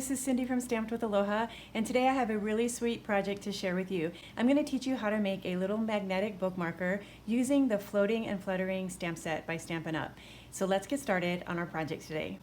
this is Cindy from Stamped with Aloha, and today I have a really sweet project to share with you. I'm going to teach you how to make a little magnetic bookmarker using the Floating and Fluttering stamp set by Stampin' Up. So let's get started on our project today.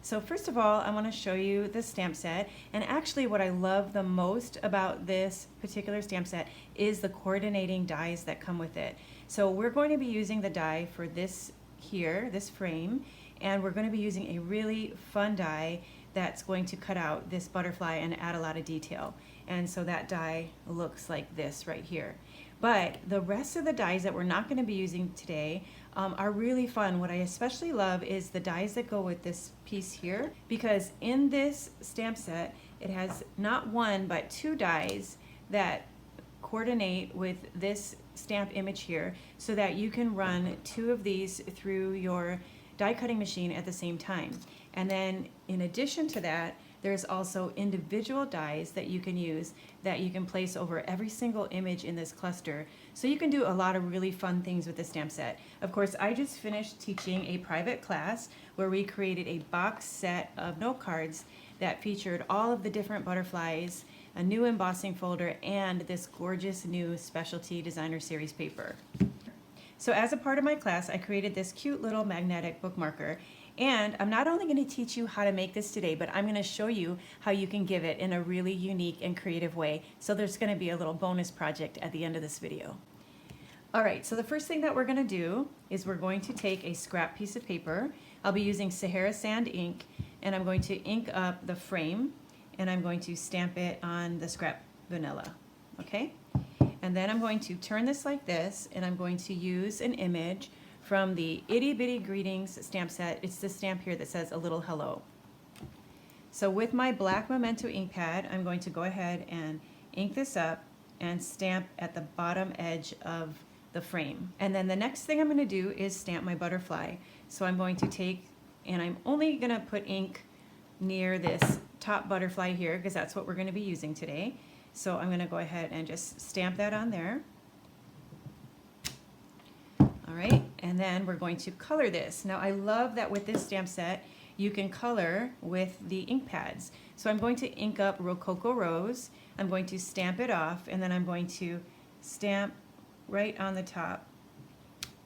So first of all, I want to show you the stamp set, and actually what I love the most about this particular stamp set is the coordinating dies that come with it. So we're going to be using the die for this here, this frame, and we're going to be using a really fun die that's going to cut out this butterfly and add a lot of detail. And so that die looks like this right here. But the rest of the dies that we're not going to be using today are really fun. What I especially love is the dies that go with this piece here, because in this stamp set it has not one but two dies that coordinate with this stamp image here, so that you can run two of these through your die cutting machine at the same time. And then in addition to that, there's also individual dies that you can use that you can place over every single image in this cluster. So you can do a lot of really fun things with the stamp set. Of course, I just finished teaching a private class where we created a box set of note cards that featured all of the different butterflies, a new embossing folder, and this gorgeous new specialty designer series paper. So as a part of my class, I created this cute little magnetic bookmarker, and I'm not only going to teach you how to make this today, but I'm going to show you how you can give it in a really unique and creative way. So there's going to be a little bonus project at the end of this video. Alright, so the first thing that we're going to do is we're going to take a scrap piece of paper. I'll be using Sahara Sand ink, and I'm going to ink up the frame, and I'm going to stamp it on the scrap vanilla. Okay? And then I'm going to turn this like this, and I'm going to use an image from the Itty Bitty Greetings stamp set. It's the stamp here that says a little hello. So with my black Memento ink pad, I'm going to go ahead and ink this up and stamp at the bottom edge of the frame. And then the next thing I'm going to do is stamp my butterfly. So I'm going to take, and I'm only going to put ink near this top butterfly here because that's what we're going to be using today. So I'm going to go ahead and just stamp that on there. Alright, and then we're going to color this. Now I love that with this stamp set you can color with the ink pads. So I'm going to ink up Rococo Rose, I'm going to stamp it off, and then I'm going to stamp right on the top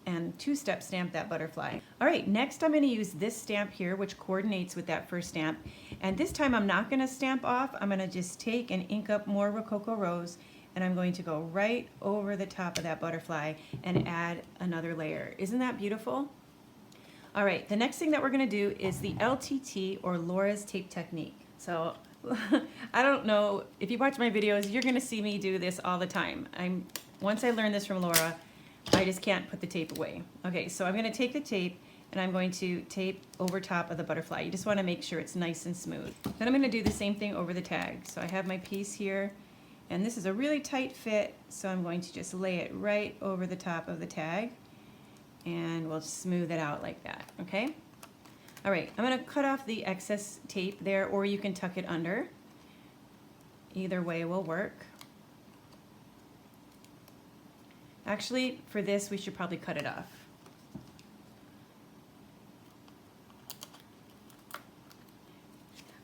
and two-step stamp that butterfly. Alright, next I'm going to use this stamp here, which coordinates with that first stamp. And this time I'm not going to stamp off, I'm going to just take and ink up more Rococo Rose, and I'm going to go right over the top of that butterfly and add another layer. Isn't that beautiful? Alright, the next thing that we're going to do is the LTT, or Laura's tape technique. So I don't know, if you watch my videos, you're going to see me do this all the time. Once I learned this from Laura, I just can't put the tape away. Okay, so I'm going to take the tape and I'm going to tape over top of the butterfly. You just want to make sure it's nice and smooth. Then I'm going to do the same thing over the tag. So I have my piece here, and this is a really tight fit, so I'm going to just lay it right over the top of the tag, and we'll smooth it out like that, okay? Alright, I'm going to cut off the excess tape there, or you can tuck it under. Either way will work. Actually, for this, we should probably cut it off.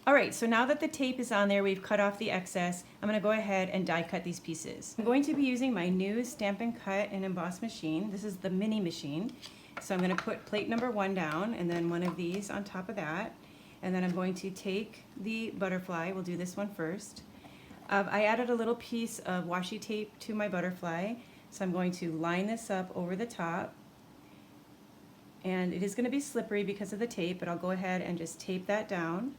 Alright, so now that the tape is on there, we've cut off the excess, I'm going to go ahead and die cut these pieces. I'm going to be using my new Stamp and Cut and Emboss machine. This is the mini machine. So I'm going to put plate number 1 down, and then one of these on top of that. And then I'm going to take the butterfly, we'll do this one first. I added a little piece of washi tape to my butterfly, so I'm going to line this up over the top. And it is going to be slippery because of the tape, but I'll go ahead and just tape that down.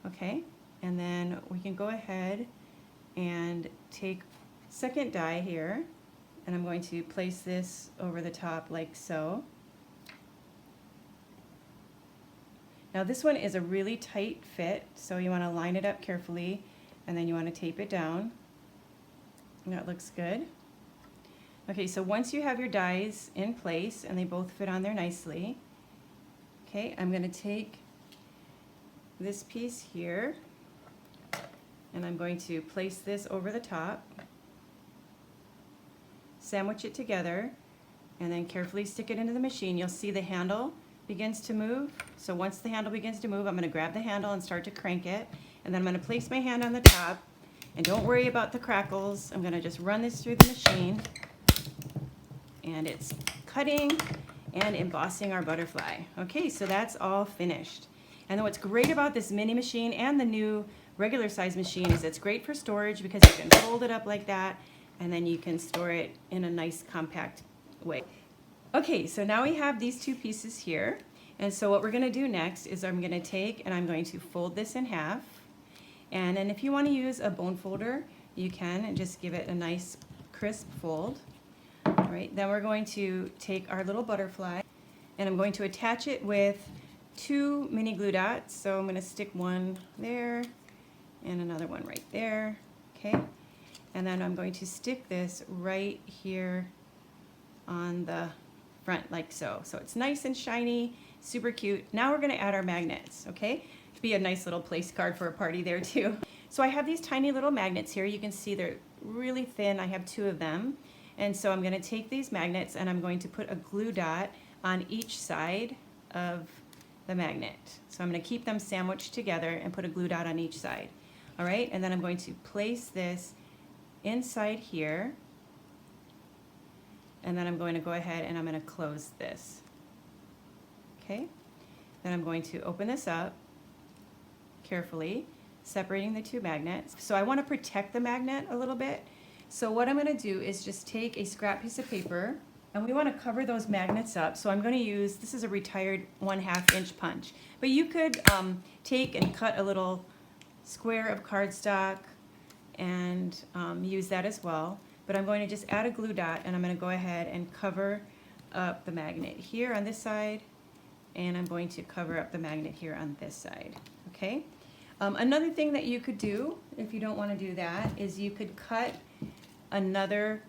Okay, and then we can go ahead and take second die here, and I'm going to place this over the top like so. Now this one is a really tight fit, so you want to line it up carefully, and then you want to tape it down. And that looks good. Okay, so once you have your dies in place and they both fit on there nicely, okay, I'm going to take this piece here, and I'm going to place this over the top, sandwich it together, and then carefully stick it into the machine. You'll see the handle begins to move, so once the handle begins to move, I'm going to grab the handle and start to crank it, and then I'm going to place my hand on the top, and don't worry about the crackles. I'm going to just run this through the machine, and it's cutting and embossing our butterfly. Okay, so that's all finished. And then what's great about this mini machine and the new regular size machine is it's great for storage because you can fold it up like that, and then you can store it in a nice compact way. Okay, so now we have these two pieces here, and so what we're going to do next is I'm going to take and I'm going to fold this in half, and then if you want to use a bone folder, you can, and just give it a nice crisp fold. All right, then we're going to take our little butterfly, and I'm going to attach it with 2 mini glue dots. So I'm going to stick one there and another one right there. Okay, and then I'm going to stick this right here on the front like so. So it's nice and shiny, super cute. Now we're going to add our magnets, okay? Be a nice little place card for a party there too. So I have these tiny little magnets here. You can see they're really thin. I have 2 of them. And so I'm going to take these magnets and I'm going to put a glue dot on each side of the magnet. So I'm going to keep them sandwiched together and put a glue dot on each side. All right, and then I'm going to place this inside here. And then I'm going to go ahead and I'm going to close this. Okay, then I'm going to open this up carefully, separating the 2 magnets. So I want to protect the magnet a little bit. So what I'm going to do is just take a scrap piece of paper, and we want to cover those magnets up. So I'm going to use, this is a retired 1/2 inch punch, but you could take and cut a little square of cardstock and use that as well. But I'm going to just add a glue dot, and I'm going to go ahead and cover up the magnet here on this side, and I'm going to cover up the magnet here on this side. Okay. Another thing that you could do, if you don't want to do that, is you could cut another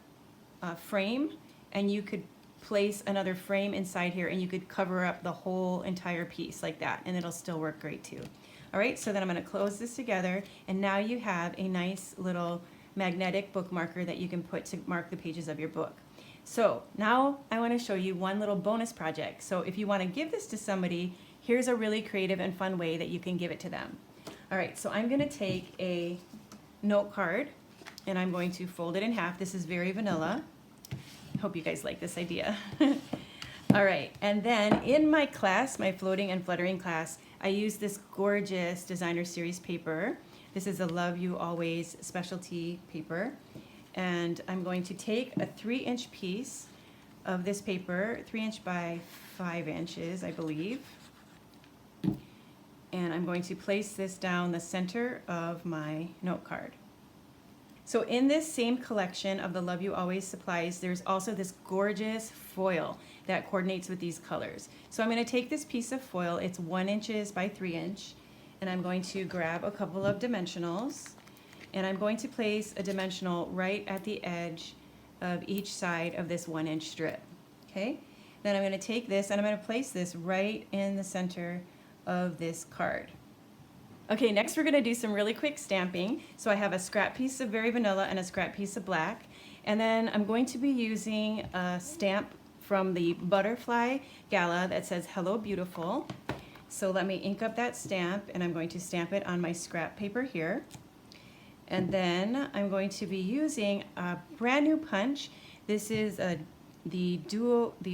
frame, and you could place another frame inside here, and you could cover up the whole entire piece like that, and it'll still work great too. All right, so then I'm going to close this together, and now you have a nice little magnetic bookmarker that you can put to mark the pages of your book. So now I want to show you one little bonus project. So if you want to give this to somebody, here's a really creative and fun way that you can give it to them. All right, so I'm going to take a note card, and I'm going to fold it in half. This is very vanilla. Hope you guys like this idea. All right, and then in my class, my floating and fluttering class, I use this gorgeous designer series paper. This is a Love You Always specialty paper, and I'm going to take a 3-inch piece of this paper, 3-inch by 5 inches, I believe, and I'm going to place this down the center of my note card. So in this same collection of the Love You Always supplies, there's also this gorgeous foil that coordinates with these colors. So I'm going to take this piece of foil, it's 1 inch by 3 inch, and I'm going to grab a couple of dimensionals, and I'm going to place a dimensional right at the edge of each side of this 1 inch strip. Okay? Then I'm going to take this and I'm going to place this right in the center of this card. Okay, next we're going to do some really quick stamping. So I have a scrap piece of Very Vanilla and a scrap piece of black, and then I'm going to be using a stamp from the Butterfly Gala that says Hello Beautiful. So let me ink up that stamp, and I'm going to stamp it on my scrap paper here. And then I'm going to be using a brand new punch. This is the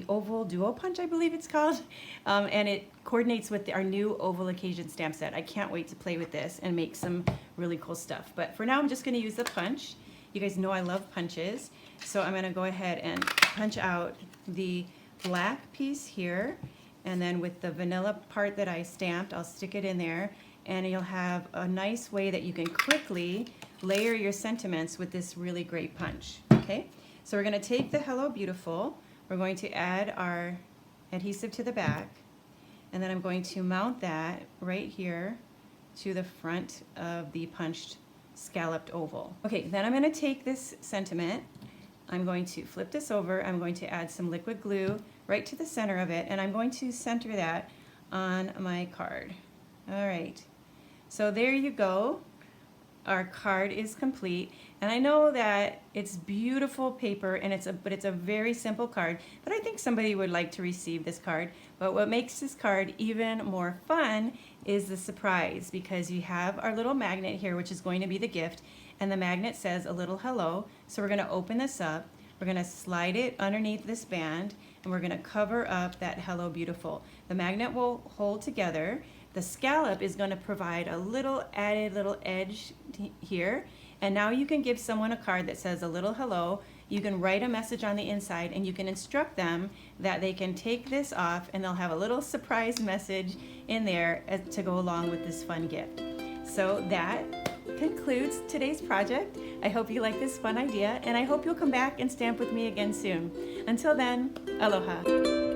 oval duo punch, I believe it's called, and it coordinates with our new oval occasion stamp set. I can't wait to play with this and make some really cool stuff. But for now, I'm just going to use the punch. You guys know I love punches, so I'm going to go ahead and punch out the black piece here, and then with the vanilla part that I stamped, I'll stick it in there, and you'll have a nice way that you can quickly layer your sentiments with this really great punch. Okay, so we're going to take the Hello Beautiful, we're going to add our adhesive to the back, and then I'm going to mount that right here to the front of the punched scalloped oval. Okay, then I'm going to take this sentiment, I'm going to flip this over, I'm going to add some liquid glue right to the center of it, and I'm going to center that on my card. All right, so there you go. our card is complete. And I know that it's beautiful paper and but it's a very simple card, but I think somebody would like to receive this card. But what makes this card even more fun is the surprise, because you have our little magnet here, which is going to be the gift, and the magnet says a little hello. So we're going to open this up. We're going to slide it underneath this band, and we're going to cover up that hello beautiful. The magnet will hold together. The scallop is going to provide a little added little edge here. And now you can give someone a card that says a little hello. You can write a message on the inside, and you can instruct them that they can take this off, and they'll have a little surprise message in there to go along with this fun gift. So that concludes today's project. I hope you like this fun idea, and I hope you'll come back and stamp with me again soon. Until then, aloha.